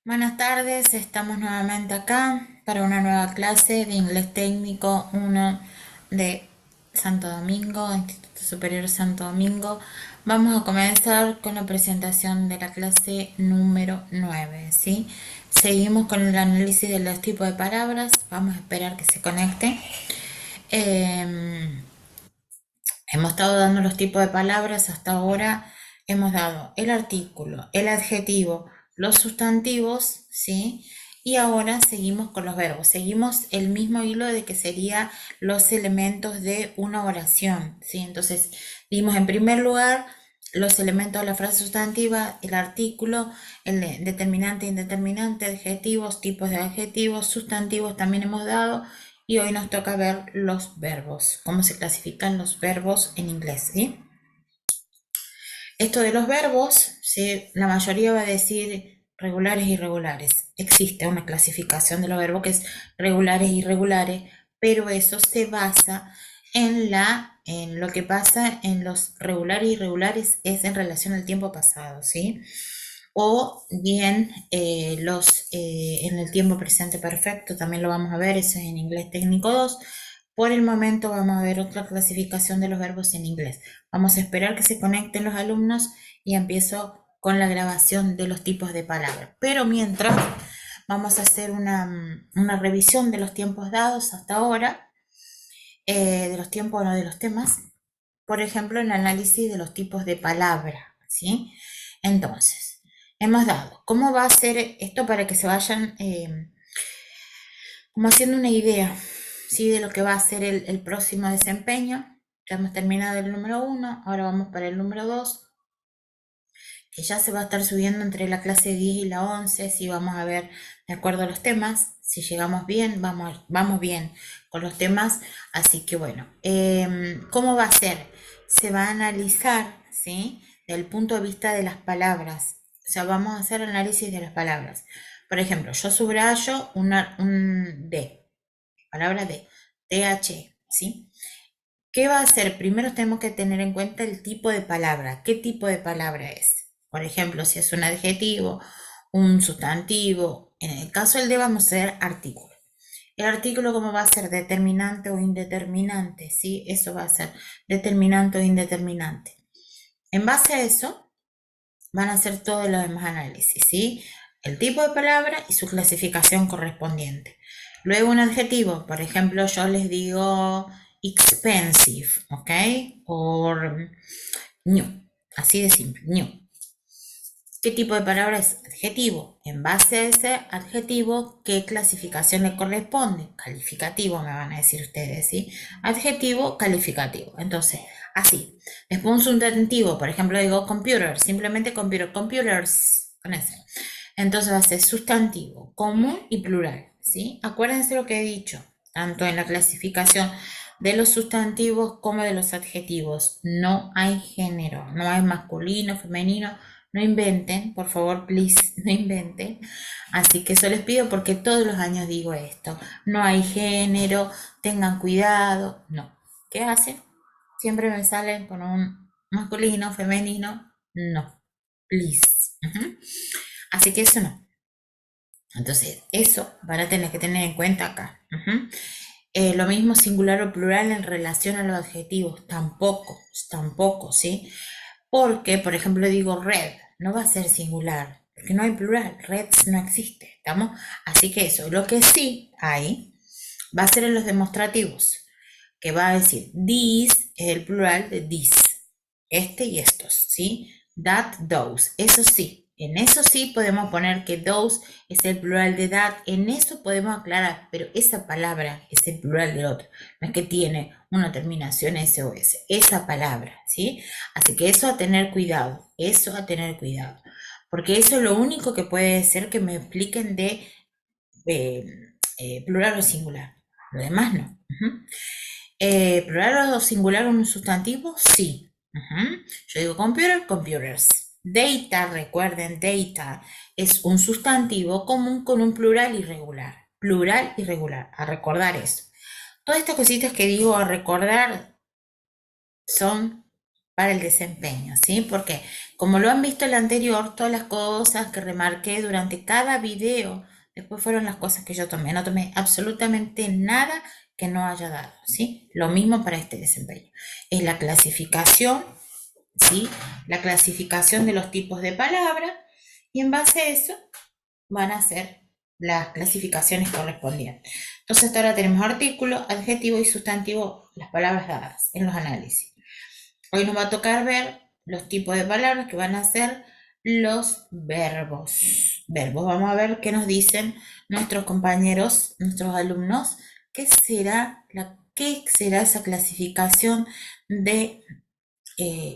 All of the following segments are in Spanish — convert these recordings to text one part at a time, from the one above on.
Buenas tardes, estamos nuevamente acá para una nueva clase de inglés técnico 1 de Santo Domingo, Instituto Superior Santo Domingo. Vamos a comenzar con la presentación de la clase número 9, ¿sí? Seguimos con el análisis de los tipos de palabras, vamos a esperar que se conecte. Hemos estado dando los tipos de palabras hasta ahora, hemos dado el artículo, el adjetivo, los sustantivos, ¿sí? Y ahora seguimos con los verbos, seguimos el mismo hilo de que serían los elementos de una oración, ¿sí? Entonces, dimos en primer lugar los elementos de la frase sustantiva, el artículo, el determinante, indeterminante, adjetivos, tipos de adjetivos, sustantivos también hemos dado, y hoy nos toca ver los verbos, cómo se clasifican los verbos en inglés, ¿sí? Esto de los verbos, ¿sí? La mayoría va a decir regulares e irregulares. Existe una clasificación de los verbos que es regulares e irregulares, pero eso se basa en lo que pasa en los regulares e irregulares es en relación al tiempo pasado, ¿sí? O bien en el tiempo presente perfecto, también lo vamos a ver, eso es en inglés técnico 2. Por el momento vamos a ver otra clasificación de los verbos en inglés. Vamos a esperar que se conecten los alumnos y empiezo con la grabación de los tipos de palabras. Pero mientras vamos a hacer una revisión de los tiempos dados hasta ahora, de los tiempos, no de los temas. Por ejemplo, el análisis de los tipos de palabra, ¿sí? Entonces, hemos dado, ¿cómo va a ser esto para que se vayan como haciendo una idea, ¿sí? De lo que va a ser el próximo desempeño? Ya hemos terminado el número 1, ahora vamos para el número 2, que ya se va a estar subiendo entre la clase 10 y la 11, si vamos a ver de acuerdo a los temas, si llegamos bien, vamos bien con los temas, así que bueno, ¿cómo va a ser? Se va a analizar, ¿sí? Desde el punto de vista de las palabras, o sea, vamos a hacer análisis de las palabras. Por ejemplo, yo subrayo un D, palabra D, TH, ¿sí? ¿Qué va a hacer? Primero tenemos que tener en cuenta el tipo de palabra. ¿Qué tipo de palabra es? Por ejemplo, si es un adjetivo, un sustantivo. En el caso del de vamos a hacer artículo. El artículo, ¿cómo va a ser? Determinante o indeterminante, ¿sí? Eso va a ser determinante o indeterminante. En base a eso, van a hacer todos los demás análisis, ¿sí? El tipo de palabra y su clasificación correspondiente. Luego un adjetivo, por ejemplo, yo les digo expensive, ¿ok? O new, así de simple, new. ¿Qué tipo de palabra es? Adjetivo. En base a ese adjetivo, ¿qué clasificación le corresponde? Calificativo, me van a decir ustedes, ¿sí? Adjetivo, calificativo. Entonces, así. Después un sustantivo, por ejemplo, digo computer, simplemente computer, computers, con ese. Entonces va a ser sustantivo, común y plural, ¿sí? Acuérdense lo que he dicho, tanto en la clasificación de los sustantivos como de los adjetivos. No hay género, no hay masculino, femenino, no inventen, por favor, please, no inventen. Así que eso les pido porque todos los años digo esto. No hay género, tengan cuidado. No. ¿Qué hacen? Siempre me salen con un masculino, femenino. No. Please. Así que eso no. Entonces, eso van a tener que tener en cuenta acá. Lo mismo singular o plural en relación a los adjetivos. Tampoco, tampoco, ¿sí? Porque, por ejemplo, digo red, no va a ser singular, porque no hay plural, reds no existe, ¿estamos? Así que eso, lo que sí hay, va a ser en los demostrativos, que va a decir this es el plural de this, este y estos, ¿sí? That, those, eso sí, en eso sí podemos poner que those es el plural de that, en eso podemos aclarar, pero esa palabra es el plural del otro, no es que tiene una terminación S o S, esa palabra, ¿sí? Así que eso a tener cuidado, eso a tener cuidado, porque eso es lo único que puede ser que me expliquen de plural o singular, lo demás no. ¿Plural o singular un sustantivo? Sí. Yo digo computer, computers. Data, recuerden, data es un sustantivo común con un plural irregular. Plural irregular, a recordar eso. Todas estas cositas que digo a recordar son para el desempeño, ¿sí? Porque Como lo han visto en el anterior, todas las cosas que remarqué durante cada video, después fueron las cosas que yo tomé. No tomé absolutamente nada que no haya dado, ¿sí? Lo mismo para este desempeño. Es la clasificación, ¿sí? La clasificación de los tipos de palabras y en base a eso van a ser las clasificaciones correspondientes. Entonces ahora tenemos artículo, adjetivo y sustantivo, las palabras dadas en los análisis. Hoy nos va a tocar ver los tipos de palabras que van a ser los verbos. Verbos. Vamos a ver qué nos dicen nuestros compañeros, nuestros alumnos, qué será esa clasificación de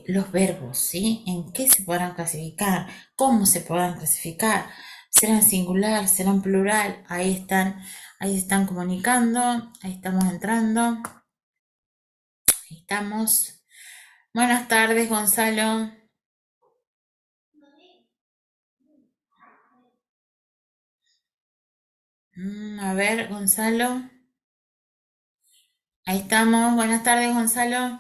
los verbos, ¿sí? ¿En qué se podrán clasificar? ¿Cómo se podrán clasificar? ¿Serán singular? ¿Serán plural? Ahí están comunicando, ahí estamos entrando, ahí estamos. Buenas tardes, Gonzalo. A ver, Gonzalo. Ahí estamos. Buenas tardes, Gonzalo.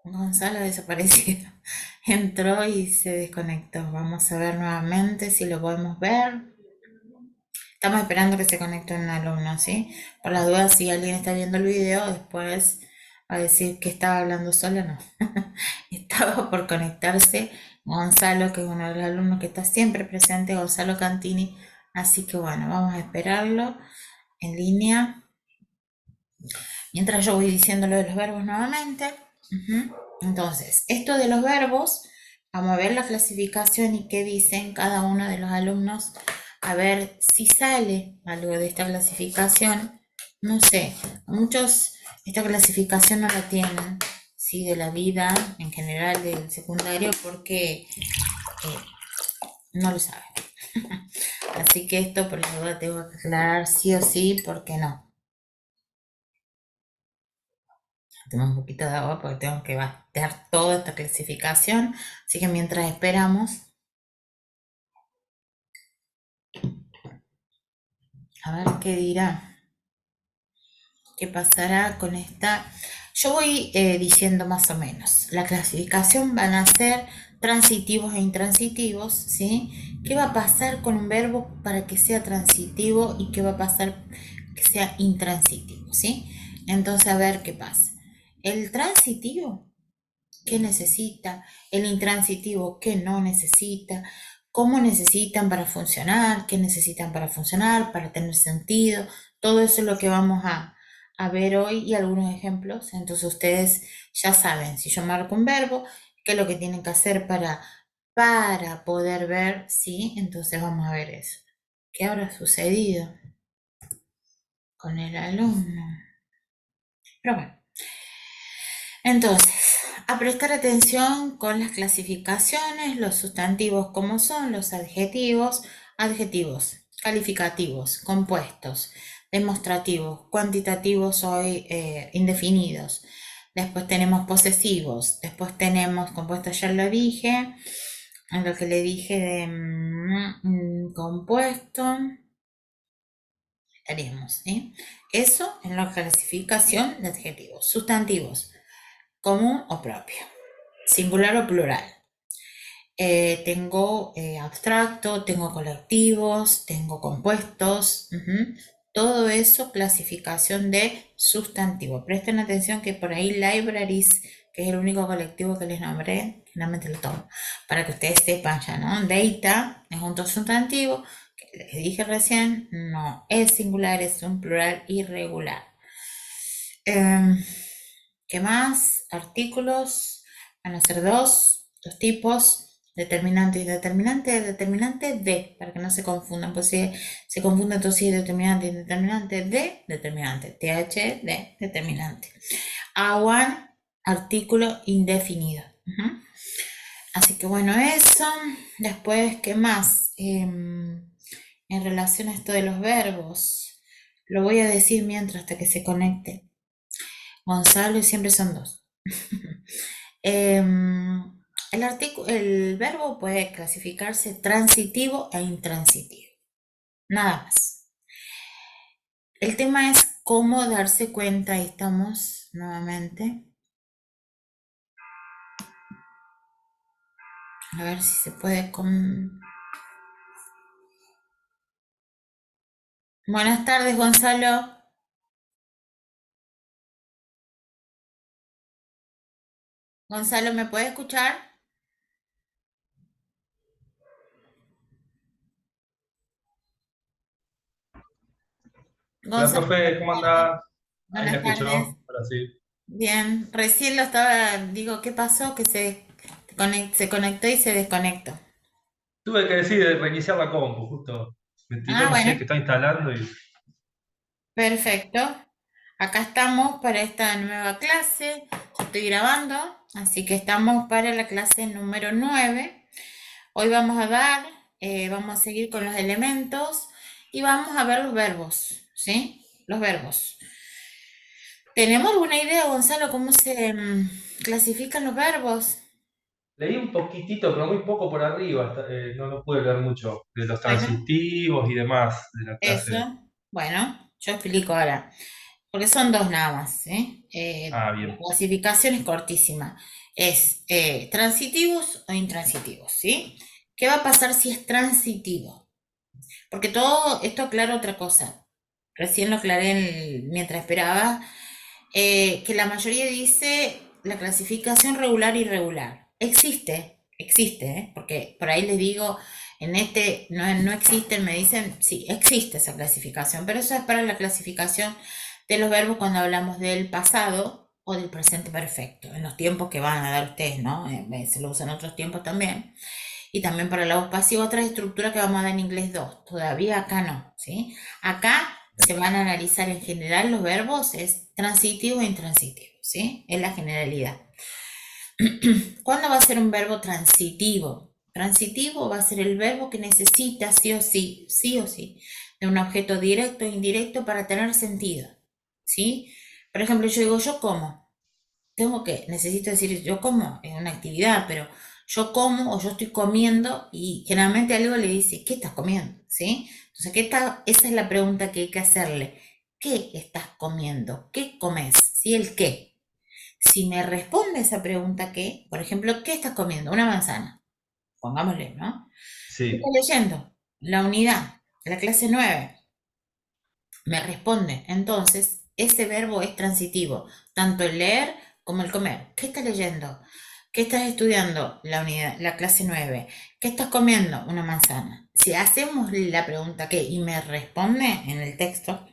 Gonzalo desapareció. Entró y se desconectó. Vamos a ver nuevamente si lo podemos ver. Estamos esperando que se conecte un alumno, ¿sí? Por las dudas, si alguien está viendo el video, después va a decir que estaba hablando solo, no. Estaba por conectarse Gonzalo, que es uno de los alumnos que está siempre presente, Gonzalo Cantini. Así que bueno, vamos a esperarlo en línea. Mientras yo voy diciendo lo de los verbos nuevamente. Entonces, esto de los verbos, vamos a ver la clasificación y qué dicen cada uno de los alumnos. A ver si sale algo de esta clasificación. No sé, muchos esta clasificación no la tienen, sí, de la vida en general del secundario, porque no lo saben. Así que esto por la duda tengo que aclarar sí o sí, porque no. Tomo un poquito de agua porque tengo que batear toda esta clasificación. Así que mientras esperamos, a ver qué dirá, qué pasará con esta. Yo voy diciendo más o menos. La clasificación van a ser transitivos e intransitivos, ¿sí? ¿Qué va a pasar con un verbo para que sea transitivo y qué va a pasar que sea intransitivo, ¿sí? Entonces, a ver qué pasa. El transitivo, qué necesita, el intransitivo, qué no necesita, cómo necesitan para funcionar, qué necesitan para funcionar, para tener sentido. Todo eso es lo que vamos a ver hoy y algunos ejemplos. Entonces ustedes ya saben, si yo marco un verbo, qué es lo que tienen que hacer para poder ver, ¿sí? Entonces vamos a ver eso. ¿Qué habrá sucedido con el alumno? Pero bueno. Entonces, a prestar atención con las clasificaciones, los sustantivos como son, los adjetivos, calificativos, compuestos, demostrativos, cuantitativos o indefinidos. Después tenemos posesivos, después tenemos compuestos, ya lo dije, en lo que le dije de compuesto, estaríamos, ¿sí? Eso en la clasificación de adjetivos, sustantivos común o propio, singular o plural. Tengo abstracto, tengo colectivos, tengo compuestos, todo eso clasificación de sustantivo. Presten atención que por ahí libraries, que es el único colectivo que les nombré, finalmente lo tomo, para que ustedes sepan ya, ¿no? Data es un sustantivo, que les dije recién, no es singular, es un plural irregular. ¿Qué más? Artículos, van a ser dos tipos, determinante y determinante de, para que no se confundan, pues si se confunde entonces determinante y determinante de, determinante, TH de, determinante. A1, artículo indefinido. Así que bueno, eso. Después, ¿qué más? En relación a esto de los verbos, lo voy a decir mientras hasta que se conecte Gonzalo y siempre son dos. El verbo puede clasificarse transitivo e intransitivo. Nada más. El tema es cómo darse cuenta, ahí estamos nuevamente, A ver si se puede con... Buenas tardes, Gonzalo. Gonzalo, ¿me puede escuchar? Hola, Gonzalo, profe, ¿cómo anda? Ahí la buenas escucho, tardes. ahora sí. Bien, recién lo estaba, digo, ¿qué pasó? Que se conectó y se desconectó. Tuve que decir reiniciar la compu, justo. Me tiró, Ah, no sé, bueno, que está instalando y... perfecto. Acá estamos para esta nueva clase. Yo estoy grabando, así que estamos para la clase número 9. Hoy vamos a seguir con los elementos y vamos a ver los verbos, ¿sí? Los verbos. ¿Tenemos alguna idea, Gonzalo, cómo se clasifican los verbos? Leí un poquitito, pero muy poco por arriba. No, no pude leer mucho de los Bueno, transitivos y demás de la eso. clase. Bueno, yo explico ahora, porque son dos nada más, ¿sí? Ah, La bien. clasificación es cortísima. Es transitivos o intransitivos, ¿sí? ¿Qué va a pasar si es transitivo? Porque todo esto aclara otra cosa. Recién lo aclaré mientras esperaba, que la mayoría dice la clasificación regular y irregular. Existe, ¿eh? Porque por ahí les digo, en este no existen, me dicen, sí, existe esa clasificación, pero eso es para la clasificación de los verbos cuando hablamos del pasado o del presente perfecto, en los tiempos que van a dar ustedes, ¿no? Se lo usan en otros tiempos también. Y también para la voz pasiva, otra estructura que vamos a dar en inglés 2. Todavía acá no, ¿sí? Acá se van a analizar en general los verbos, es transitivo e intransitivo, ¿sí? Es la generalidad. ¿Cuándo va a ser un verbo transitivo? Transitivo va a ser el verbo que necesita sí o sí, de un objeto directo e indirecto para tener sentido, ¿sí? Por ejemplo, yo digo, yo como. Necesito decir yo como, es una actividad, pero yo como o yo estoy comiendo y generalmente algo le dice, ¿qué estás comiendo? ¿Sí? Entonces, esa es la pregunta que hay que hacerle. ¿Qué estás comiendo? ¿Qué comes? ¿Sí? El qué. Si me responde esa pregunta, ¿qué? Por ejemplo, ¿qué estás comiendo? Una manzana. Pongámosle, ¿no? ¿Qué Sí, estás leyendo? La unidad, la clase 9 me responde. Entonces, ese verbo es transitivo, tanto el leer como el comer. ¿Qué estás leyendo? ¿Qué estás estudiando? La unidad, la clase 9. ¿Qué estás comiendo? Una manzana. Si hacemos la pregunta ¿qué? Y me responde en el texto,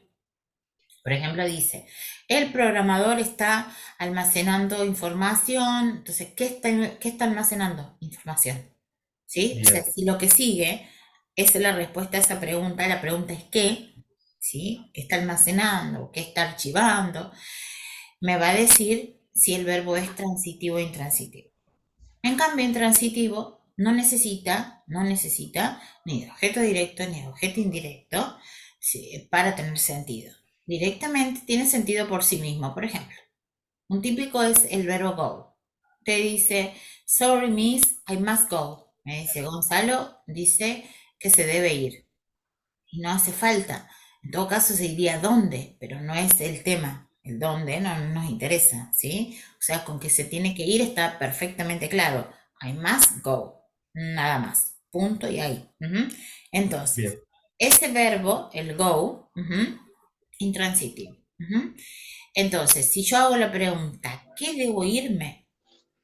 por ejemplo, dice, el programador está almacenando información. Entonces, qué está almacenando? Información. ¿Sí? O sea, bien. si lo que sigue es la respuesta a esa pregunta, la pregunta es qué, ¿sí? ¿Qué está almacenando? ¿Qué está archivando? Me va a decir si el verbo es transitivo o intransitivo. En cambio, intransitivo no necesita ni de objeto directo ni de objeto indirecto, sí, para tener sentido. Directamente tiene sentido por sí mismo. Por ejemplo, un típico es el verbo go. Te dice, sorry miss, I must go. Me dice Gonzalo, dice que se debe ir. Y no hace falta. En todo caso se diría dónde, pero no es el tema. El dónde no nos interesa, ¿sí? O sea, con que se tiene que ir está perfectamente claro. I must go. Nada más. Punto y ahí. Entonces, Bien. ese verbo, el go, intransitivo. Entonces, si yo hago la pregunta, ¿qué debo irme?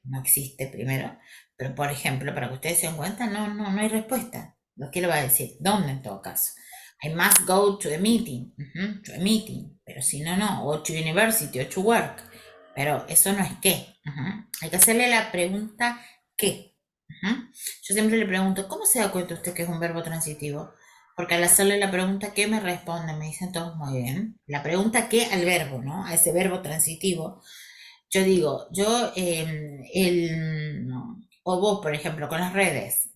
No existe primero, pero por ejemplo, para que ustedes se den cuenta, no hay respuesta. ¿Qué le va a decir? ¿Dónde en todo caso? I must go to a meeting, to a meeting, pero si no, o to university, o to work, pero eso no es qué. Hay que hacerle la pregunta qué. Yo siempre le pregunto, ¿cómo se da cuenta usted que es un verbo transitivo? Porque al hacerle la pregunta qué me responde, me dicen todos muy bien. La pregunta qué al verbo, ¿no? A ese verbo transitivo yo digo, no, o vos, por ejemplo, con las redes,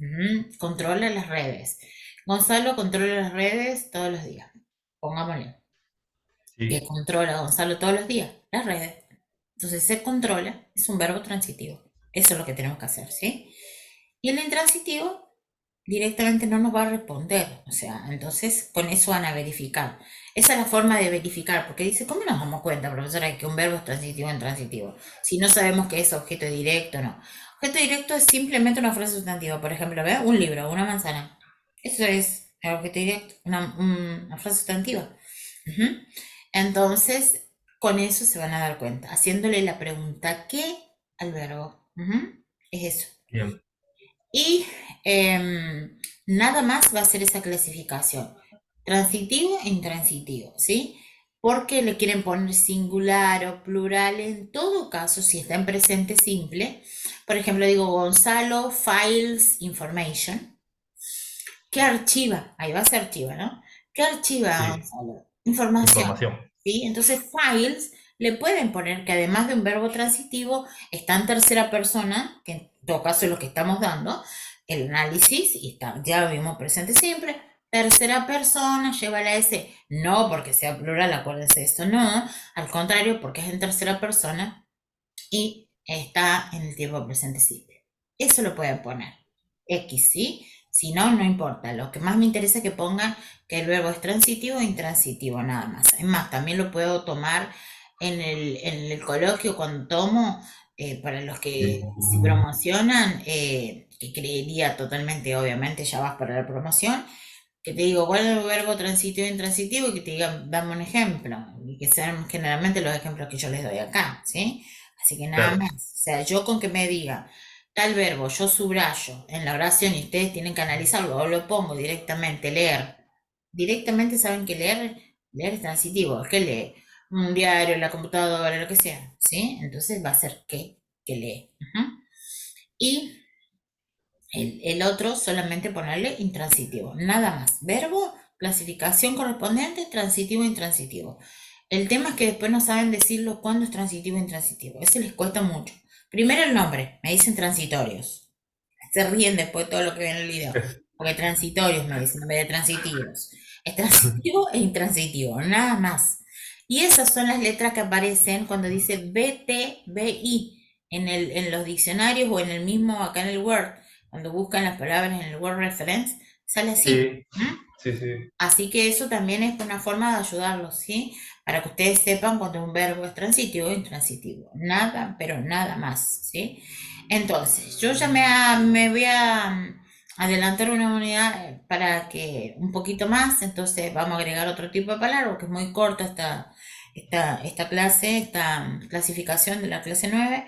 controla las redes. Gonzalo controla las redes todos los días. Pongámosle, que Sí, controla Gonzalo todos los días, las redes. Entonces, se controla es un verbo transitivo. Eso es lo que tenemos que hacer, ¿sí? Y el intransitivo directamente no nos va a responder. O sea, entonces con eso van a verificar. Esa es la forma de verificar, porque dice, ¿cómo nos damos cuenta, profesora, que un verbo es transitivo o intransitivo? Si no sabemos que es objeto directo, no. Objeto directo es simplemente una frase sustantiva. Por ejemplo, ¿ve? Un libro, una manzana. Eso es el objeto directo, una frase sustantiva. Ujú. Entonces, con eso se van a dar cuenta, haciéndole la pregunta ¿qué? Al verbo. Ujú. Es eso. Bien. Y nada más va a ser esa clasificación. Transitivo e intransitivo, ¿sí? Porque le quieren poner singular o plural en todo caso, si está en presente simple. Por ejemplo, digo Gonzalo files information. ¿Qué archiva? Ahí va a ser archiva, ¿no? ¿Qué archiva, Sí. Gonzalo? Información, Información. ¿sí? Entonces, files le pueden poner que además de un verbo transitivo, está en tercera persona, que en todo caso es lo que estamos dando, el análisis, y está, ya lo vimos presente siempre, tercera persona, lleva la S, no porque sea plural, acuérdense de eso, no, al contrario, porque es en tercera persona y está en el tiempo presente simple. Eso lo pueden poner. X, ¿sí? Si no, no importa. Lo que más me interesa es que pongan que el verbo es transitivo e intransitivo, nada más. Es más, también lo puedo tomar en el coloquio cuando tomo, para los que si promocionan, que creería totalmente, obviamente, ya vas para la promoción, que te digo cuál es el verbo transitivo e intransitivo y que te digan, dame un ejemplo, y que sean generalmente los ejemplos que yo les doy acá, ¿sí? Así que nada Claro. más, o sea, yo con que me diga tal verbo, yo subrayo en la oración y ustedes tienen que analizarlo, o lo pongo directamente, leer. Directamente saben que leer es transitivo, es que lee un diario, la computadora, lo que sea, ¿sí? Entonces va a ser que lee. Ujú. Y el otro solamente ponerle intransitivo, nada más. Verbo, clasificación correspondiente, transitivo e intransitivo. El tema es que después no saben decirlo cuándo es transitivo e intransitivo. Eso les cuesta mucho. Primero el nombre, me dicen transitorios. Se ríen después de todo lo que ven en el video. Porque transitorios me dicen en vez de transitivos. Es transitivo e intransitivo, nada más. Y esas son las letras que aparecen cuando dice BT, BI en los diccionarios o en el mismo, acá en el Word. Cuando buscan las palabras en el Word Reference, sale así. Sí, ¿Mm? sí, sí. Así que eso también es una forma de ayudarlos, ¿sí? Para que ustedes sepan cuando un verbo es transitivo o intransitivo. Nada, pero nada más, ¿sí? Entonces, yo ya me voy a adelantar una unidad, para que un poquito más, entonces vamos a agregar otro tipo de palabra, porque es muy corta esta clase, esta clasificación de la clase 9.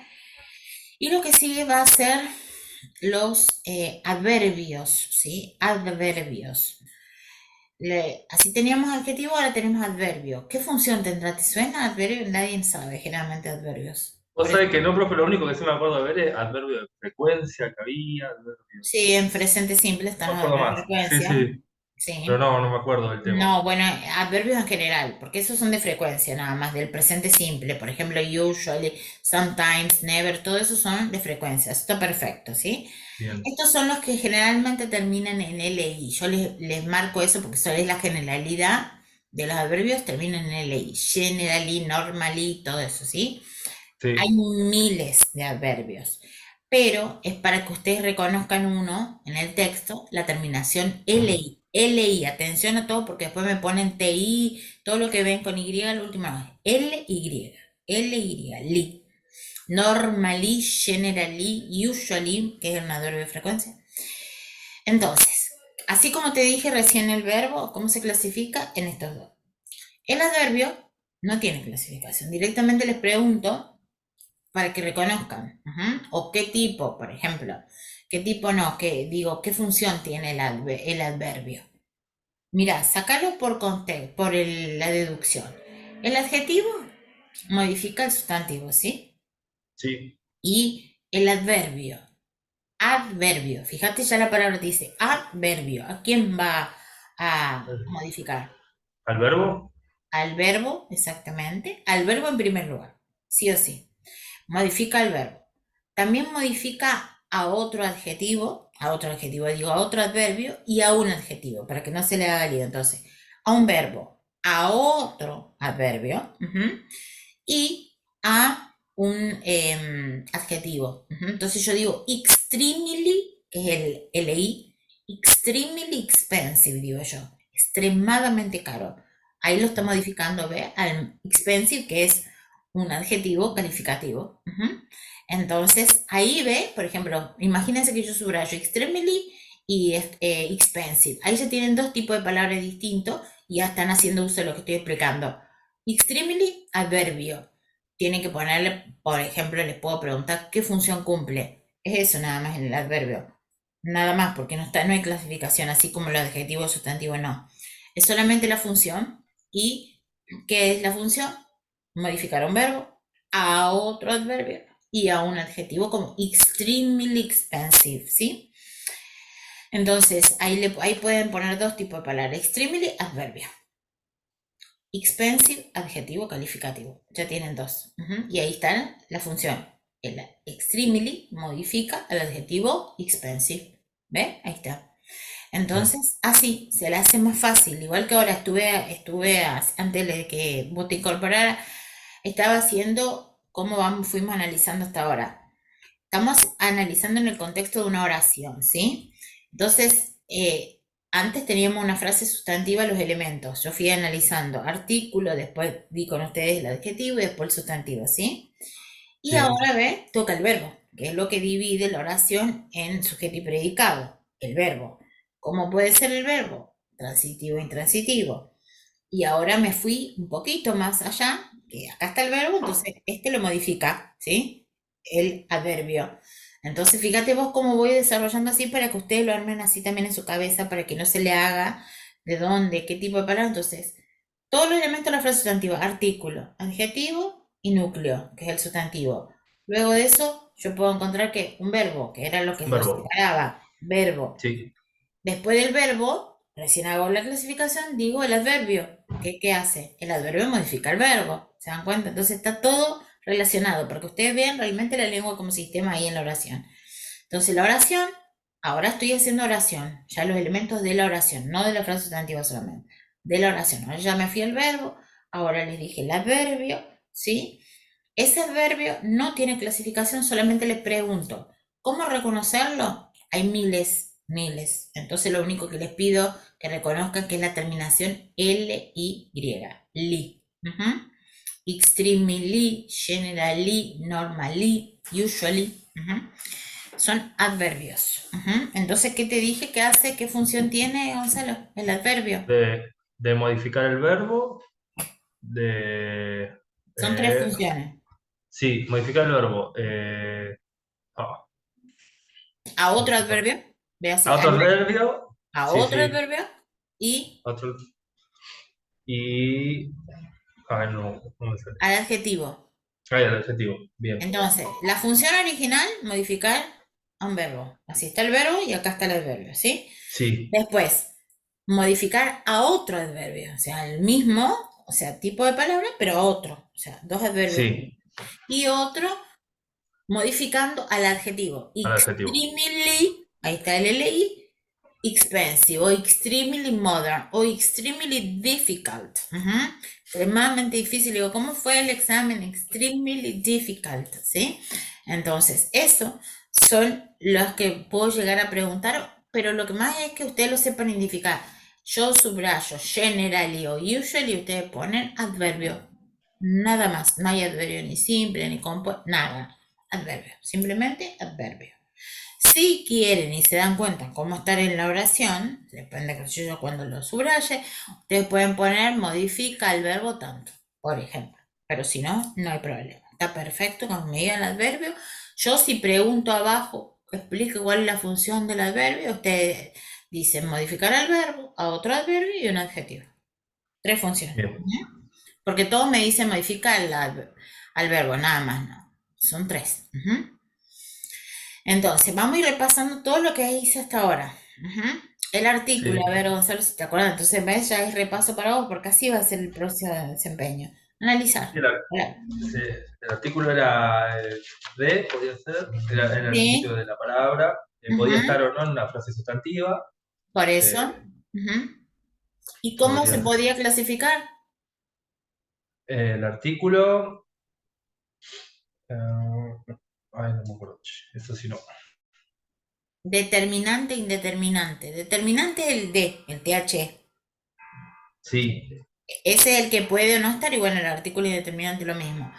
Y lo que sigue va a ser los adverbios, ¿sí? Adverbios. Así teníamos adjetivo, ahora tenemos adverbio. ¿Qué función tendrá? ¿Te suena adverbio? Nadie sabe generalmente adverbios. Vos sabés que no, profe, lo único que sí me acuerdo de ver es adverbio de frecuencia que había, adverbio. Sí, en presente simple No están me los acuerdo adverbios de más. Sí, frecuencia. sí. Pero Sí. no, no me acuerdo del tema. No, bueno, adverbios en general, porque esos son de frecuencia nada más, del presente simple. Por ejemplo, usually, sometimes, never, todo eso son de frecuencia. Eso está perfecto, ¿sí? Bien. Estos son los que generalmente terminan en LI. Yo les marco eso porque eso es la generalidad de los adverbios, terminan en LI. Generally, normally, todo eso, ¿sí? Hay Sí. miles de adverbios, pero es para que ustedes reconozcan uno en el texto, la terminación LI. LI, atención a todo porque después me ponen TI, todo lo que ven con Y la última vez. LY, LY, li. Normally, generally, usually, que es un adverbio de frecuencia. Entonces, así como te dije recién el verbo, ¿cómo se clasifica? En estos dos. El adverbio no tiene clasificación. Directamente les pregunto para que reconozcan. Ujú. O qué tipo, por ejemplo. ¿Qué tipo no? ¿Qué, digo, qué función tiene el adverbio? Mira, sacalo por la deducción. El adjetivo modifica el sustantivo, ¿sí? Sí. Y el adverbio. Fíjate, ya la palabra dice adverbio. ¿A quién va a modificar? ¿Al verbo? Al verbo, exactamente. Al verbo en primer lugar, sí o sí. Modifica el verbo. También modifica digo, a otro adverbio y a un adjetivo, para que no se le haga lío. Entonces, a un verbo, a otro adverbio, y a un adjetivo. Entonces yo digo extremely, que es el LI, extremely expensive, digo yo, extremadamente caro. Ahí lo está modificando, ¿ve? Al expensive, que es un adjetivo calificativo. Entonces, ahí ve, por ejemplo, imagínense que yo subrayo extremely y expensive. Ahí ya tienen dos tipos de palabras distintos y ya están haciendo uso de lo que estoy explicando. Extremely, adverbio. Tienen que ponerle, por ejemplo, les puedo preguntar qué función cumple. Es eso nada más en el adverbio. Nada más, porque no está, no hay clasificación, así como el adjetivo o sustantivo no. Es solamente la función. ¿Y qué es la función? Modificar un verbo a otro adverbio y a un adjetivo como extremely expensive, ¿sí? Entonces, ahí pueden poner dos tipos de palabras. Extremely, adverbio. Expensive, adjetivo calificativo. Ya tienen dos. Y ahí está la función. El extremely modifica el adjetivo expensive. ¿Ve? Ahí está. Bien. Entonces, así se le hace más fácil. Igual que ahora antes de que vos te incorporaras, estaba haciendo cómo fuimos analizando hasta ahora. Estamos analizando en el contexto de una oración, ¿sí? Entonces, antes teníamos una frase sustantiva, los elementos. Yo fui analizando artículo, después di con ustedes el adjetivo y después el sustantivo, ¿sí? Y Sí, ahora toca el verbo, que es lo que divide la oración en sujeto y predicado, el verbo. ¿Cómo puede ser el verbo? Transitivo e intransitivo. Y ahora me fui un poquito más allá, que acá está el verbo, entonces este lo modifica, ¿sí? El adverbio. Entonces fíjate vos cómo voy desarrollando así para que ustedes lo armen así también en su cabeza, para que no se le haga de dónde, qué tipo de palabra. Entonces, todos los elementos de la frase sustantiva, artículo, adjetivo y núcleo, que es el sustantivo. Luego de eso, yo puedo encontrar que un verbo, que era lo que un lo verbo. separaba, verbo. Sí, Después del verbo, recién hago la clasificación, digo el adverbio. ¿Qué hace? El adverbio modifica el verbo. ¿Se dan cuenta? Entonces está todo relacionado, para que ustedes vean realmente la lengua como sistema ahí en la oración. Entonces la oración, ahora estoy haciendo oración, ya los elementos de la oración, no de la frase sustantiva solamente, de la oración. Ahora ya me fui al verbo, ahora les dije el adverbio, ¿sí? Ese adverbio no tiene clasificación, solamente les pregunto, ¿cómo reconocerlo? Hay miles, miles. Entonces lo único que les pido que reconozcan que es la terminación LY, li. Extremely, generally, normally, usually. Son adverbios. Entonces, ¿qué te dije? ¿Qué hace? ¿Qué función tiene, Gonzalo? El adverbio. de modificar el verbo, de... Son tres eh, funciones. sí, modificar el verbo. Ah, A otro modificar. adverbio, A véase, otro adverbio, a sí, otro sí, adverbio y otro, y... A ver, no me sale. al adjetivo. Ah, el adjetivo, bien, Entonces, la función original, modificar a un verbo. Así está el verbo y acá está el adverbio, ¿sí? sí, Después, modificar a otro adverbio, o sea, el mismo, o sea, tipo de palabra, pero a otro, o sea, dos adverbios. sí, Y otro, modificando al adjetivo. al adjetivo. Extremely, ahí está el LI, expensive, o extremely modern, o extremely difficult. Extremadamente difícil. Digo, ¿cómo fue el examen? Extremely difficult, ¿sí? Entonces, eso son los que puedo llegar a preguntar, pero lo que más es que ustedes lo sepan identificar. Yo subrayo generally o usually, ustedes ponen adverbio. Nada más. No hay adverbio ni simple, ni compuesto, nada. Adverbio. Simplemente adverbio. Si quieren y se dan cuenta cómo estar en la oración, depende de que yo cuando lo subraye, ustedes pueden poner modifica el verbo tanto, por ejemplo. Pero si no, no hay problema. Está perfecto con me diga el adverbio. Yo si pregunto abajo, explico cuál es la función del adverbio, ustedes dicen modificar al verbo, a otro adverbio y un adjetivo. Tres funciones. Bien, Porque todos me dicen modifica al verbo, nada más, no. Son tres. Entonces, vamos a ir repasando todo lo que hice hasta ahora. El artículo, a sí. ver, Gonzalo, si te acuerdas. Entonces, ves, ya es repaso para vos, porque así va a ser el próximo desempeño. Analizar. El, ar- Hola. sí, el artículo era de, podía ser, era en el principio Sí, de la palabra, podía estar ujú, o no en una frase sustantiva, por eso. eh, Ujú. ¿Y cómo se podría ser. podía clasificar? El artículo, ay, no me acuerdo, eso sí no. Determinante, indeterminante. Determinante es el D, el TH. Sí, Ese es el que puede o no estar, y bueno, el artículo indeterminante lo mismo.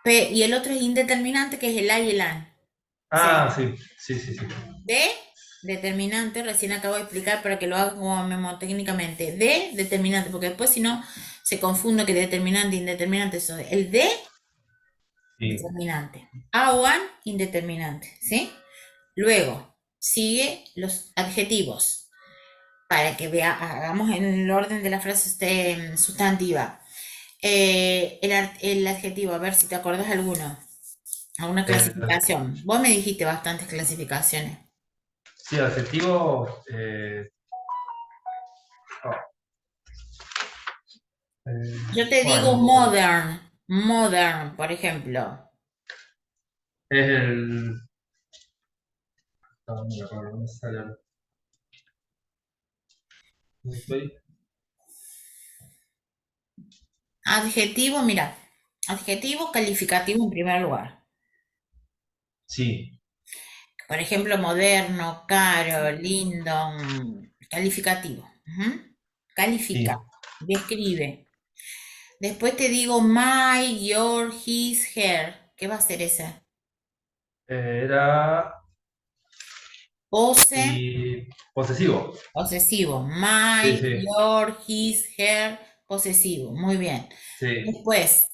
Y el otro es indeterminante, que es el a y el an. O sea, Ah, sí, sí, sí, sí. de determinante, recién acabo de explicar para que lo haga como memotécnicamente. De determinante, porque después si no se confunde que determinante e indeterminante son el de Sí. determinante. A o an, indeterminante, ¿sí? Luego, sigue los adjetivos, para que hagamos en el orden de la frase sustantiva. El adjetivo, a ver si te acordás alguno, alguna Eh, clasificación. Vos me dijiste bastantes clasificaciones. sí, adjetivo. Ah, Yo te bueno, digo un poco. modern, modern, por ejemplo. Es el. No, mira, no me sale ahora. No estoy- Adjetivo, mira, adjetivo calificativo en primer lugar. Sí, Por ejemplo, moderno, caro, lindo, calificativo. Ujú. Califica, sí. describe. Después te digo my, your, his, her. ¿Qué va a ser ese? Era. Pose, Y. Posesivo. posesivo. Sí, My, sí, your, his, her, posesivo. Muy bien. sí. Después,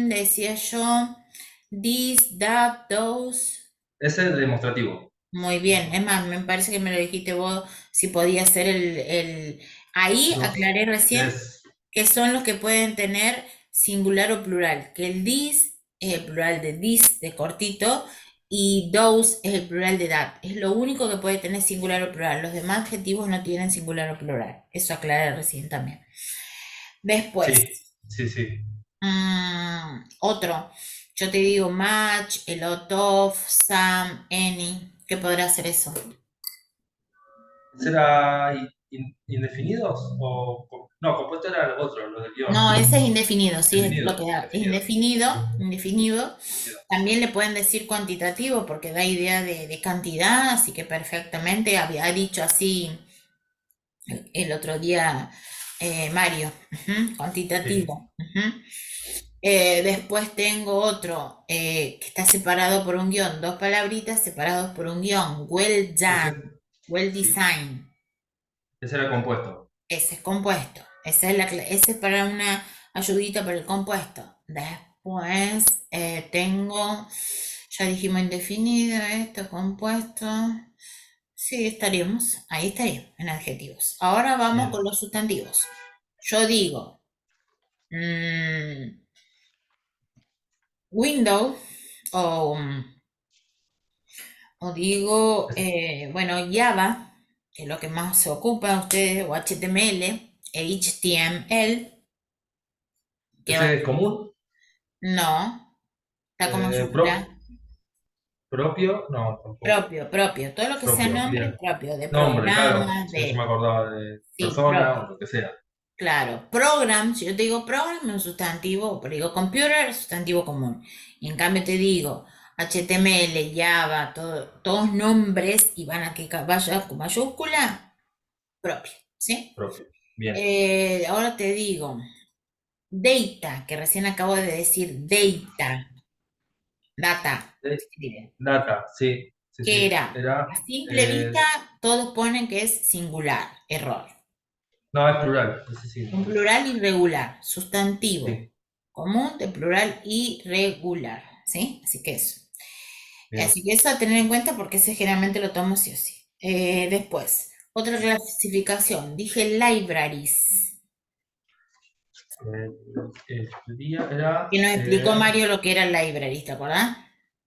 decía yo, this, that, those. Ese es demostrativo. Muy bien. Es más, me parece que me lo dijiste vos si podía ser Ahí Los. aclaré recién Es. que son los que pueden tener singular o plural. Que el this es el plural de this, de cortito, y those es el plural de that. Es lo único que puede tener singular o plural. Los demás adjetivos no tienen singular o plural. Eso aclaré recién también. Después. Sí, sí, sí. Otro, yo te digo match, a lot of, some, any. ¿Qué podrá ser eso? ¿Será indefinidos? No, compuesto era el otro, lo del guión. No, ese es indefinido, sí, es lo Definido, que da. definido, Indefinido, indefinido. definido. También le pueden decir cuantitativo porque da idea de cantidad, así que perfectamente había dicho así el otro día Mario, ujú, Sí. cuantitativo. Ujú. Después tengo otro que está separado por un guión, dos palabritas separados por un guión. Well Ese, done, well sí. designed. Ese era compuesto. Ese es compuesto. Ese es para una ayudita para el compuesto. Después tengo, ya dijimos indefinido, esto, compuesto. Sí, ahí estaríamos, en adjetivos. Ahora vamos con Bien. los sustantivos. Yo digo, mm, window o, o digo, Ese, bueno, Java, que es lo que más se ocupa ustedes, o HTML, HTML, que va, ese es común. no, está con Eh, pro- mayúscula, propio, no, tampoco. propio, todo lo que sea Propio, nombre bien. propio, de Nombre, claro. programas, Si no se me acordaba de sí, persona o propio, lo que sea. claro, program, si yo te digo program es un sustantivo, pero digo computer es sustantivo común, y en cambio te digo HTML, Java, todos nombres y van a que vaya con mayúscula, propio, ¿sí? Propio. Bien. Ahora te digo, data, que recién acabo de decir data, data, Eh, se escribe. Data, sí. Sí, ¿Qué sí. era? Era. A simple eh, vista, todos ponen que es singular, error. no, es plural. Ese sí. Un plural irregular, sustantivo Sí. común de plural irregular, ¿sí? Así que eso. Bien. Así que eso a tener en cuenta porque ese generalmente lo tomo sí o sí. Después, otra clasificación, dije libraries, Eh, el día era. que nos explicó Mario lo que era libraries, ¿te acordás?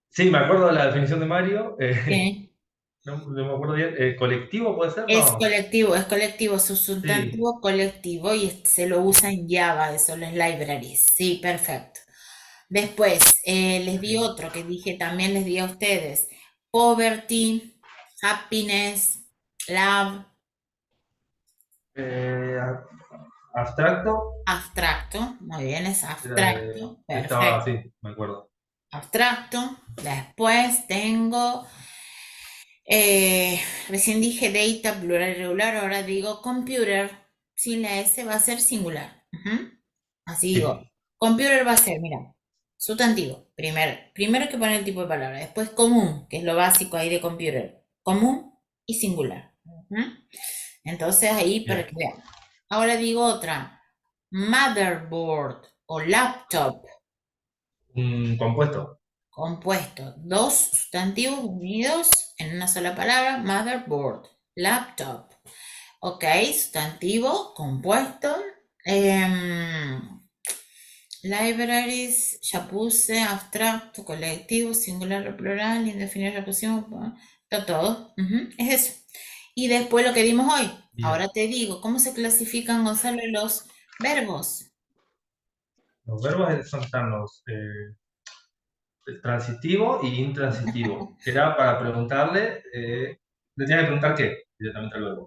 Sí, me acuerdo de la definición de Mario. Sí. No, no me acuerdo bien. ¿Colectivo puede ser? No. Es colectivo, su Sí. sustantivo colectivo y se lo usa en Java, eso los libraries. Sí, perfecto. Después, les di Bien. otro que dije, también les di a ustedes. Poverty, happiness, love, Eh, abstracto. abstracto. Muy bien, es Era, abstracto. estaba Perfecto. así, me acuerdo. Abstracto. Después tengo, recién dije data, plural irregular, ahora digo computer. Sin la S va a ser singular. Ujú. Así digo, Sí. computer va a ser, mira. Sustantivo, primero que poner el tipo de palabra, después común, que es lo básico ahí de computer, común y singular. ¿Mm? Entonces ahí para Bien. que vean. Ahora digo otra, motherboard o laptop, Un compuesto. compuesto, dos sustantivos unidos en una sola palabra, motherboard, laptop. Ok, sustantivo, compuesto. Libraries, ya puse, abstracto, colectivo, singular o plural, indefinido ya pusimos, está todo. Ujú, es eso. Y después lo que dimos hoy. Bien. Ahora te digo, ¿cómo se clasifican, Gonzalo, los verbos? Los verbos están los transitivo y intransitivo. Era para preguntarle, le tenía que preguntar qué, directamente al verbo.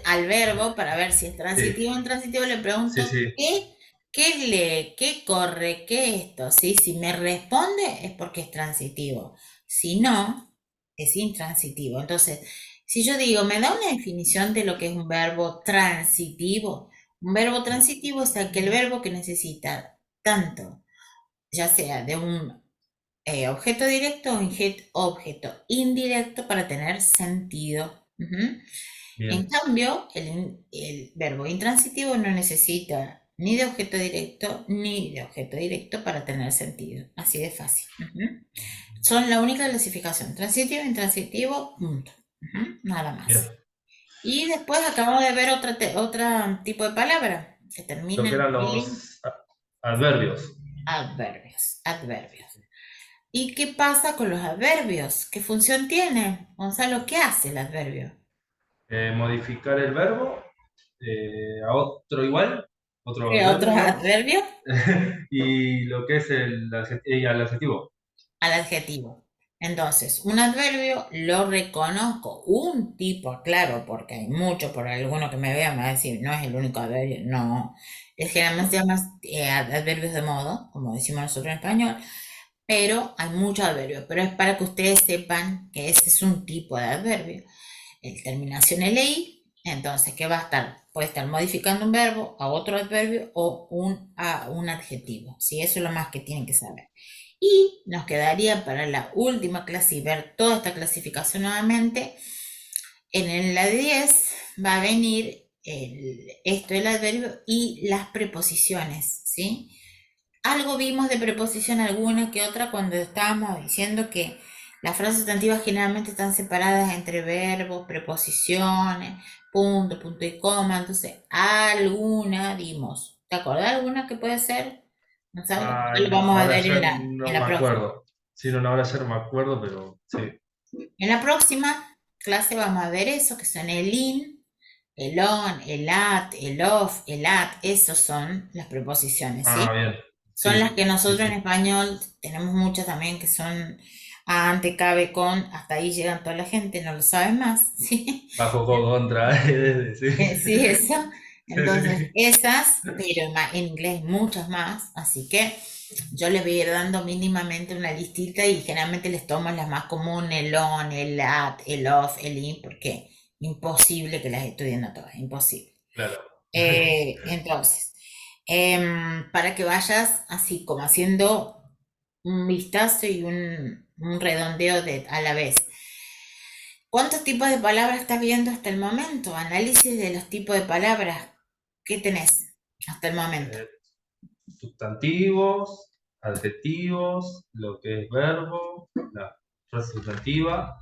Al verbo para ver si es Sí, transitivo o intransitivo, le sí, pregunto sí. qué lee, qué corre, qué esto, ¿sí? Si me responde es porque es transitivo, si no, es intransitivo. Entonces, si yo digo, me da una definición de lo que es un verbo transitivo es aquel verbo que necesita tanto, ya sea de un objeto directo o objeto indirecto para tener sentido. Ujú. En Bien, cambio, el verbo intransitivo no necesita ni de objeto directo ni de objeto directo para tener sentido. Así de fácil. Ujú. Son la única clasificación. Transitivo, intransitivo, punto. Ujú, nada más. bien. Y después acabamos de ver otro tipo de palabra que Lo termina que en eran feeling, los adverbios. adverbios. Adverbios. ¿Y qué pasa con los adverbios? ¿Qué función tiene? Gonzalo, ¿qué hace el adverbio? Modificar el verbo a otro igual, otro ¿Qué adverbio, otros digamos, adverbios? y lo que es y al adjetivo. Al adjetivo. Entonces, un adverbio lo reconozco, un tipo, claro, porque hay mucho, por alguno que me vea me va a decir, no es el único adverbio, no. Es generalmente se llama adverbios de modo, como decimos nosotros en español, pero hay muchos adverbios, pero es para que ustedes sepan que ese es un tipo de adverbio. El terminación LI, entonces, ¿qué va a estar? Puede estar modificando un verbo a otro adverbio o a un adjetivo. ¿Sí? Eso es lo más que tienen que saber. Y nos quedaría para la última clase y ver toda esta clasificación nuevamente. En la de 10 va a venir esto del adverbio y las preposiciones, ¿sí? Algo vimos de preposición alguna que otra cuando estábamos diciendo que las frases sustantivas generalmente están separadas entre verbos, preposiciones, punto, punto y coma. Entonces, alguna dimos. ¿Te acordás alguna que puede ser? No sabes, Ay, lo no, vamos a ahora ver ya en no la me próxima. acuerdo. Sí, no, ahora ya no me acuerdo, pero sí. En la próxima clase vamos a ver eso, que son el in, el on, el at, el off, el at. Esos son las preposiciones, ¿sí? Ah, bien. Son las Sí, que sí, nosotros en sí. español tenemos muchas también que son ante, cabe, con, hasta ahí llegan toda la gente, no lo sabe más, ¿sí? Bajo contra, sí. Sí, eso. Sí, Entonces, sí. esas, pero en inglés muchas más, así que yo les voy a ir dando mínimamente una listita y generalmente les tomo las más comunes, el on, el at, el off, el in, porque imposible que las estudien a todas, imposible. Claro. Entonces, para que vayas así como haciendo un vistazo y un redondeo a la vez. ¿Cuántos tipos de palabras estás viendo hasta el momento? Análisis de los tipos de palabras. ¿Qué tenés hasta el momento? Eh, Sustantivos, adjetivos, lo que es verbo, la frase sustantiva,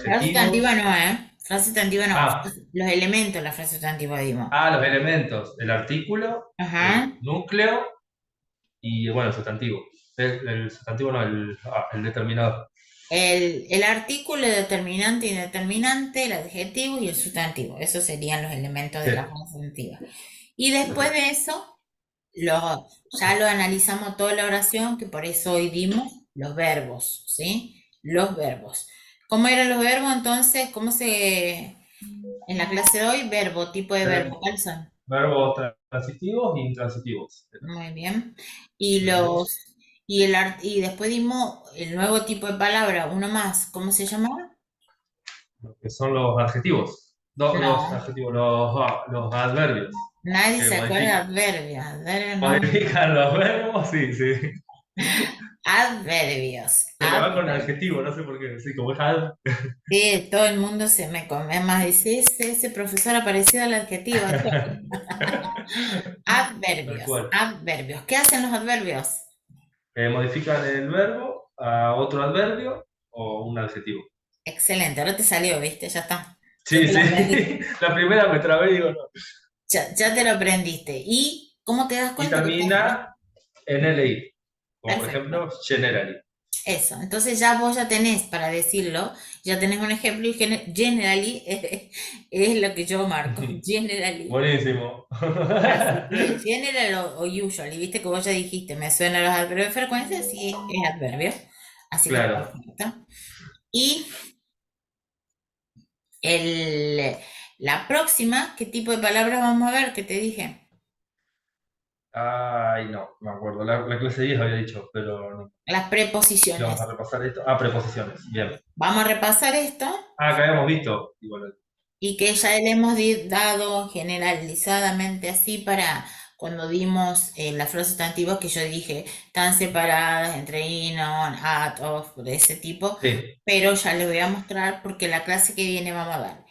Frase sustantiva adjetivos. no, ¿eh? Frase sustantiva no. Ah, Los elementos, la frase sustantiva, dimos. los elementos, el artículo, el Ajá. núcleo y bueno, el sustantivo. El sustantivo no, el determinado. El artículo, el determinante y indeterminante, el adjetivo y el sustantivo. Esos serían los elementos Sí, de la frase sustantiva. Y después perfecto. de eso, ya lo analizamos toda la oración, que por eso hoy dimos los verbos, ¿sí? Los verbos. ¿Cómo eran los verbos entonces? En la clase de hoy, verbo, tipo de verbo, Eh, ¿cuáles son? Verbos transitivos e intransitivos. Muy bien. Y Verbos, y después dimos el nuevo tipo de palabra, uno más, ¿cómo se llamaba? lo que son los adjetivos. Los No, adjetivos, los adverbios nadie que se acuerda de modifican. adverbios. Adverbios no. Modifican los verbos, sí, sí. Adverbios. Se me va con Adverbios. adjetivo, no sé por qué. Sí, como es ad. Sí, todo el mundo se me come más. Dice, ese profesor ha parecido al adjetivo. Tal Adverbios. cual. Adverbios. ¿Qué hacen los adverbios? Modifican el verbo a otro adverbio o un adjetivo. Excelente, ahora te salió, ¿viste? Ya está. Ya Sí, te lo sí. aprendiste. La primera me trabé y digo no. Ya te lo aprendiste. ¿Y cómo te das Y cuenta que estás termina en LI. Como por perfecto? ejemplo, generally. Eso. Entonces ya vos ya tenés para decirlo, ya tenés un ejemplo y generally es lo que yo marco. Generally. Buenísimo. Así que general o usual. Y viste que vos ya dijiste, me suenan los adverbios de frecuencia, sí, es adverbio. Así que Claro. perfecto. Y el, la próxima, ¿qué tipo de palabras vamos a ver? ¿Qué te dije? Ay, no, me acuerdo. La clase 10 había dicho, pero no. Las ¿Qué vamos a preposiciones. repasar esto? Ah, preposiciones. Bien. Vamos a repasar esto Ah, que habíamos visto. Igual. y que ya le hemos dado generalizadamente así para cuando dimos las frases sustantivas que yo dije, tan separadas entre in, on, at, of, de ese tipo, Sí, pero ya les voy a mostrar porque la clase que viene vamos a dar.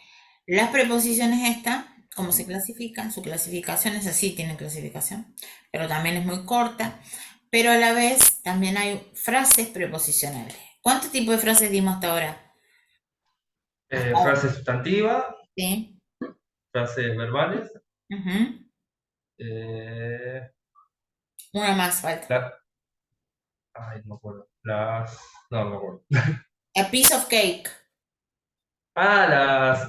Las preposiciones estas, cómo se clasifican, su clasificación es así, tienen clasificación, pero también es muy corta, pero a la vez también hay frases preposicionales. ¿Cuántos tipos de frases dimos hasta ahora? Hasta ahora, frase sustantiva, ¿sí? frases verbales. Ujú. eh, Una más falta. la- ay, no me acuerdo. No, no me acuerdo. A piece of cake. Ah,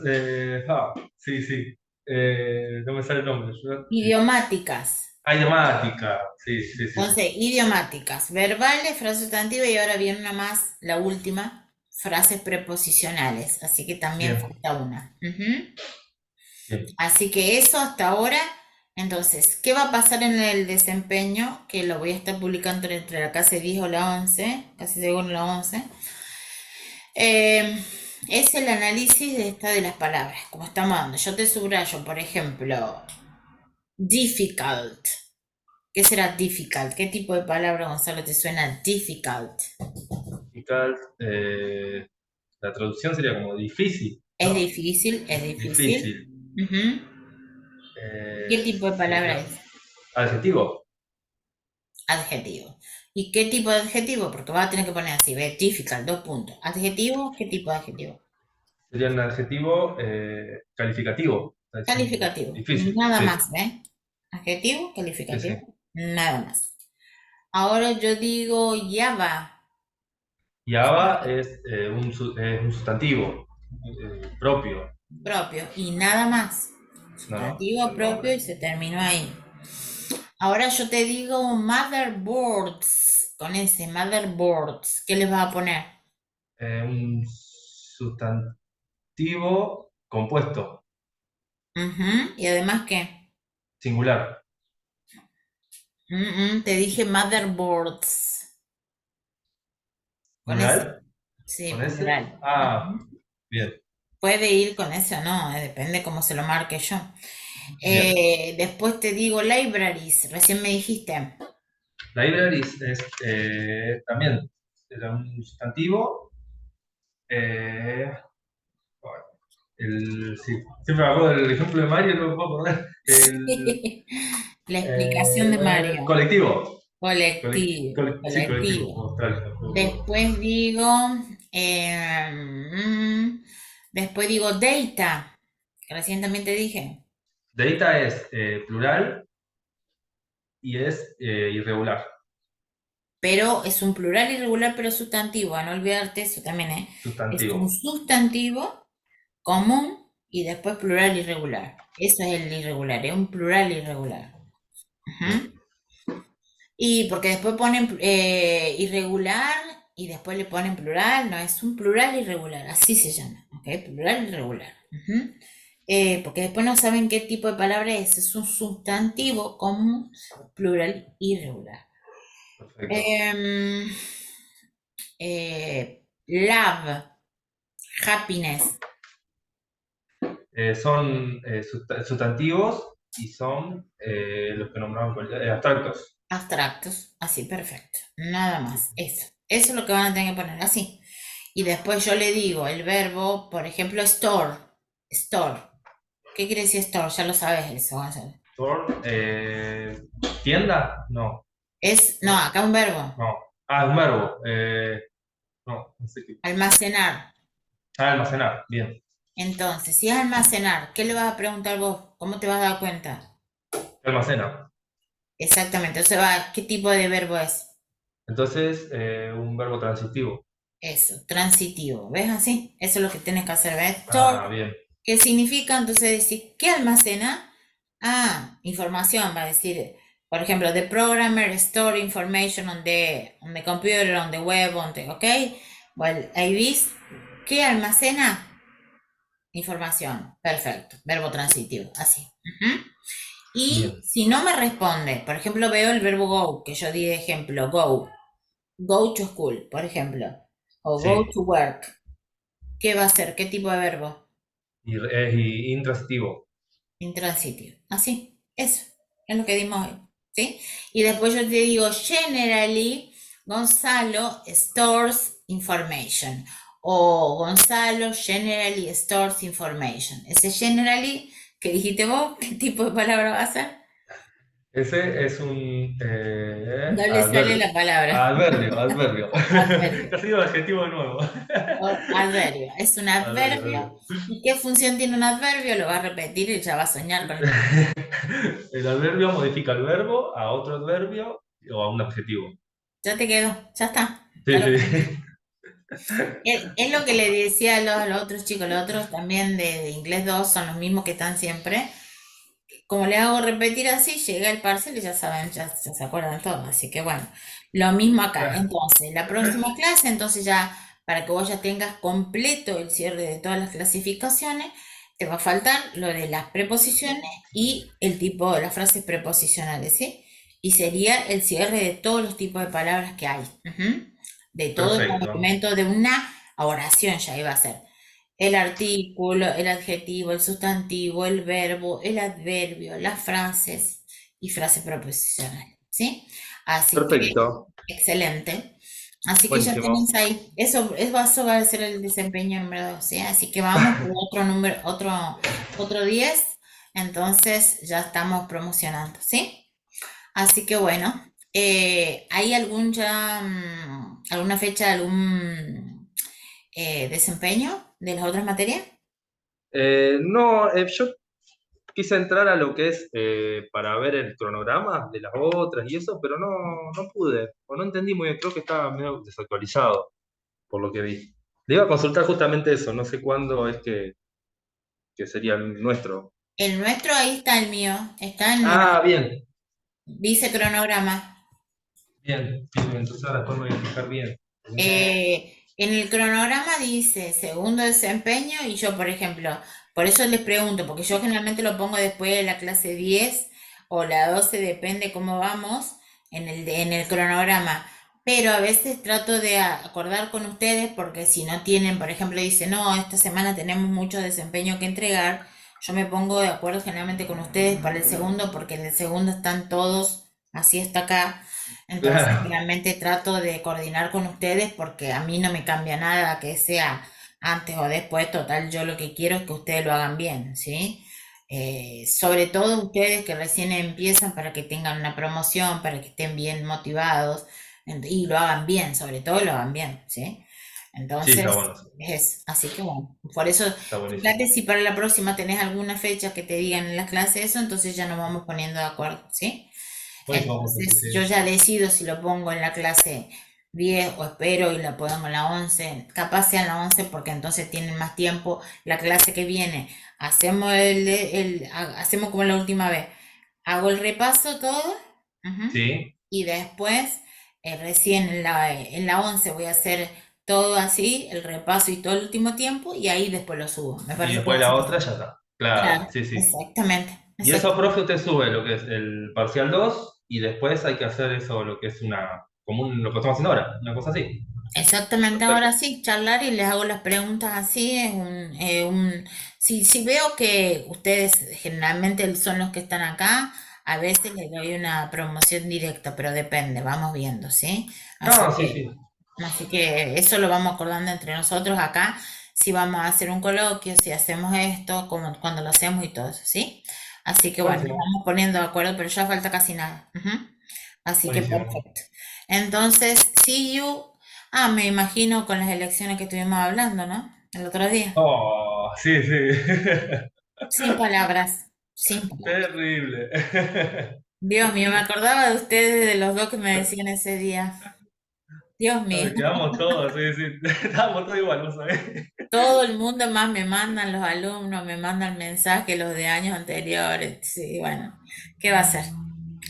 sí, sí. No me sale el nombre. Idiomáticas. Idiomática. Sí, sí, sí, sí. Entonces, idiomáticas, verbales, frase sustantiva y ahora viene una más, la última, frases preposicionales. Así que también Bien, falta una. Ujú. bien. Así que eso hasta ahora. Entonces, ¿qué va a pasar en el desempeño? Que lo voy a estar publicando entre la clase 10 o la 11, casi seguro la 11. Eh, es el análisis de esta de las palabras, como estamos dando. Yo te subrayo, por ejemplo, difficult. ¿Qué será difficult? ¿Qué tipo de palabra, Gonzalo, te suena difficult? Difficult, la traducción sería como difícil, Es ¿no? difícil, es difícil. Difícil. Ujú. ¿Qué tipo de palabra Sería es? adjetivo. Adjetivo. ¿Y qué tipo de adjetivo? Porque vas a tener que poner así, ¿ves? Difficult, dos puntos. ¿Adjetivo? ¿Qué tipo de adjetivo? Sería un adjetivo calificativo. Está diciendo Calificativo. difícil, Nada sí. más, ¿ves? Adjetivo, Sí, sí. calificativo, nada más. Ahora yo digo Java, Java es, es un sustantivo propio. propio, y nada más. No, no, es Sustantivo el propio y nombre. se terminó ahí. Ahora yo te digo motherboards, con ese, motherboards. ¿Qué les vas a poner? Un sustantivo compuesto, Ujú. ¿Y además qué? singular. Te dije motherboards, con ese. ¿Plural? Sí, ¿Con ese? plural. Ah, Ujú. bien, Puede ir con ese o no, depende cómo se lo marque yo. bien. Después te digo libraries, recién me dijiste. Libraries es también era un sustantivo. eh, bueno, sí, siempre me acuerdo del ejemplo de Mario, no me puedo acordar. La explicación de Mario. Colectivo. Colectivo, Sí, colectivo, colectivo. como Australia. Después digo, eh, mm, después digo data, que recién también te dije, Data es plural y es irregular. pero es un plural irregular, pero sustantivo, a no olvidarte eso también, ¿eh? Es un Sustantivo. sustantivo común y después plural irregular. Eso es el irregular, es un plural irregular. Bien. Ujú. Y porque después ponen irregular y después le ponen plural, no, es un plural irregular, así se llama, ¿ok? Plural irregular. Ujú. Porque después no saben qué tipo de palabra es un sustantivo común, plural irregular. Perfecto. Em, love, happiness, Son sustantivos y son los que nombramos abstractos. Abstractos, así, perfecto. Nada más, eso. Eso es lo que van a tener que poner así. Y después yo le digo el verbo, por ejemplo, store. Store. ¿Qué quiere decir store? Ya lo sabes eso, Gonzalo. Store, ¿tienda? No, No, acá un verbo. no. Ah, es un verbo. No, no sé qué. Almacenar. Ah, almacenar, bien. Entonces, si es almacenar, ¿qué le vas a preguntar vos? ¿Cómo te vas a dar cuenta? Almacena. Exactamente. Entonces va, ¿qué tipo de verbo es? Entonces, un verbo transitivo. Eso, transitivo. ¿Ves así? Eso es lo que tienes que hacer, ¿ves? Store. Ah, bien. ¿Qué significa? Entonces decir, ¿qué almacena? Ah, información, va a decir, por ejemplo, the programmer store information on the computer, on the web, ¿ok? Well, ahí ves, ¿qué almacena? Información. Perfecto. Verbo transitivo, así. Ujú. Y Bien. si no me responde, por ejemplo, veo el verbo go, que yo di de ejemplo, go. Go to school, por ejemplo. O go Sí. to work. ¿Qué va a ser? ¿Qué tipo de verbo? Y intransitivo. Intransitivo. Así. Eso. Es lo que dimos hoy. ¿Sí? Y después yo te digo, generally, Gonzalo stores information. O Gonzalo generally stores information. Ese generally que dijiste vos, ¿qué tipo de palabra va a ser? Ese es un No le sale adverbio. la palabra. Adverbio, adverbio. Adverbio. Casi digo adjetivo de nuevo. Adverbio. Es un Adverbio, adverbio. adverbio. ¿Y qué función tiene un adverbio? Lo va a repetir y ya va a soñar con el... El adverbio modifica el verbo a otro adverbio o a un adjetivo. Ya te quedó. Ya está. Ya Sí, lo aprendí. sí. Es lo que le decía a los otros chicos. Los otros también de inglés 2 son los mismos que están siempre. Como le hago repetir así, llega el parcial y ya saben, ya se acuerdan todo. Así que bueno, lo mismo acá. Entonces, la próxima clase, entonces ya, para que vos ya tengas completo el cierre de todas las clasificaciones, te va a faltar lo de las preposiciones y el tipo de las frases preposicionales, ¿sí? Y sería el cierre de todos los tipos de palabras que hay. Ujú. De todo el Perfecto. complemento de una oración ya iba a ser el artículo, el adjetivo, el sustantivo, el verbo, el adverbio, las frases y frases preposicionales, ¿sí? Así que, Perfecto. excelente. Así que ya Buenísimo. tenéis ahí, eso va a ser el desempeño número 2, ¿sí? Así que vamos por otro número, otro 10, entonces ya estamos promocionando, ¿sí? Así que bueno, ¿hay alguna fecha, algún desempeño de las otras materias? No, yo quise entrar a lo que es para ver el cronograma de las otras y eso, pero no pude, o no entendí muy bien, creo que estaba medio desactualizado, por lo que vi. Le iba a consultar justamente eso, no sé cuándo es que sería el nuestro. El nuestro, ahí está el mío, está Ah, bien, dice cronograma. bien, bien, entonces ahora después me voy a fijar bien. En el cronograma dice segundo desempeño y yo, por ejemplo, por eso les pregunto, porque yo generalmente lo pongo después de la clase 10 o la 12, depende cómo vamos en el cronograma. Pero a veces trato de acordar con ustedes porque si no tienen, por ejemplo, dice, no, esta semana tenemos mucho desempeño que entregar, yo me pongo de acuerdo generalmente con ustedes para el segundo porque en el segundo están todos, así está acá. Entonces, Claro, realmente trato de coordinar con ustedes porque a mí no me cambia nada que sea antes o después. Total, yo lo que quiero es que ustedes lo hagan bien, ¿sí? Sobre todo ustedes que recién empiezan para que tengan una promoción, para que estén bien motivados y lo hagan bien, sobre todo lo hagan bien, ¿sí? sí, está Entonces, bueno, así que bueno, por eso, está fíjate buenísimo. si para la próxima tenés alguna fecha que te digan en la clase eso, entonces ya nos vamos poniendo de acuerdo, ¿sí? Buenísimo, sí, Entonces, yo sí. ya decido si lo pongo en la clase 10 o espero y la pongo en la 11. Capaz sea en la 11 porque entonces tienen más tiempo. La clase que viene, hacemos como la última vez. Hago el repaso todo, ujú, Sí, y después, recién en la 11 voy a hacer todo así, el repaso y todo el último tiempo, y ahí después lo subo. Me y parece que va después a ser la así. otra ya está. Claro, Claro, sí, sí. exactamente, Y eso, exactamente. profe, usted sube lo que es el parcial 2 y después hay que hacer eso, lo que es lo que estamos haciendo ahora, una cosa así. Exactamente, ahora Perfecto. sí, charlar y les hago las preguntas así, si veo que ustedes generalmente son los que están acá, A veces le doy una promoción directa, pero depende, vamos viendo, ¿sí? Así No, sí, que, sí, así que eso lo vamos acordando entre nosotros acá, si vamos a hacer un coloquio, si hacemos esto, como cuando lo hacemos y todo eso, ¿sí? Así que bueno, nos buenísimo, vamos poniendo de acuerdo, pero ya falta casi nada. Ujú. Así que buenísimo. perfecto. Entonces, see you. Ah, me imagino con las elecciones que estuvimos hablando, ¿no? El otro día. Oh, sí, sí. Sin palabras, sin palabras. Terrible. Dios mío, me acordaba de ustedes, de los dos que me decían ese día. Dios mío, Ay, quedamos todos, sí, sí. Estábamos todos igual, ¿vos sabés? todo el mundo más me mandan los alumnos, me mandan mensajes los de años anteriores. Sí, bueno, ¿qué va a ser?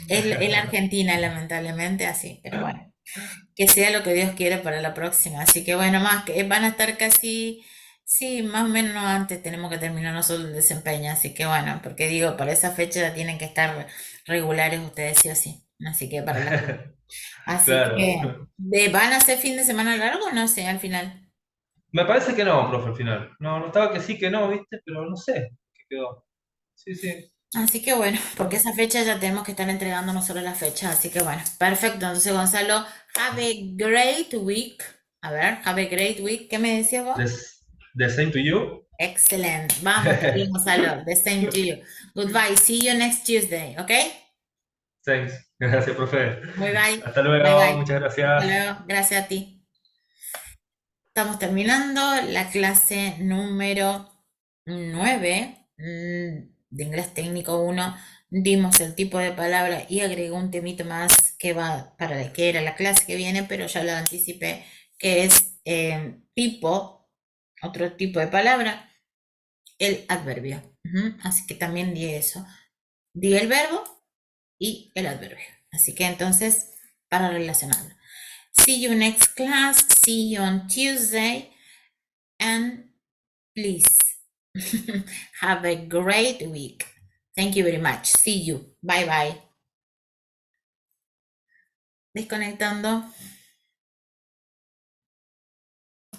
Es la Argentina, lamentablemente, así, pero bueno, que sea lo que Dios quiere para la próxima. Así que bueno, más que van a estar casi, sí, más o menos antes tenemos que terminar nosotros el desempeño. Así que bueno, porque digo, para esa fecha ya tienen que estar regulares ustedes sí o sí. Así que para la Así Claro. que, ¿van a hacer fin de semana largo o no sé al final? Me parece que no, profe, al final. No, no estaba que sí, que no, ¿viste? Pero no sé qué quedó. Sí, sí. Así que bueno, porque esa fecha ya tenemos que estar entregando nosotros la fecha. Así que bueno, perfecto. Entonces, Gonzalo, have a great week. A ver, have a great week. ¿Qué me decías vos? The same to you. Excellent. Vamos, querido Gonzalo. The same to you. Goodbye. See you next Tuesday. ¿Ok? Thanks. Gracias, profe. Bye bye. Hasta Bye luego, bye. muchas Hasta gracias. luego. Gracias a ti. Estamos terminando la clase número 9 de inglés técnico uno. Dimos el tipo de palabra y agregó un temito más que va para que era la clase que viene, pero ya lo anticipé, que es tipo, otro tipo de palabra, el adverbio. Ujú. Así que también di eso. Di el verbo y el adverbio. Así que entonces, para relacionarlo. See you next class. See you on Tuesday. And please have a great week. Thank you very much. See you. Bye bye. Desconectando.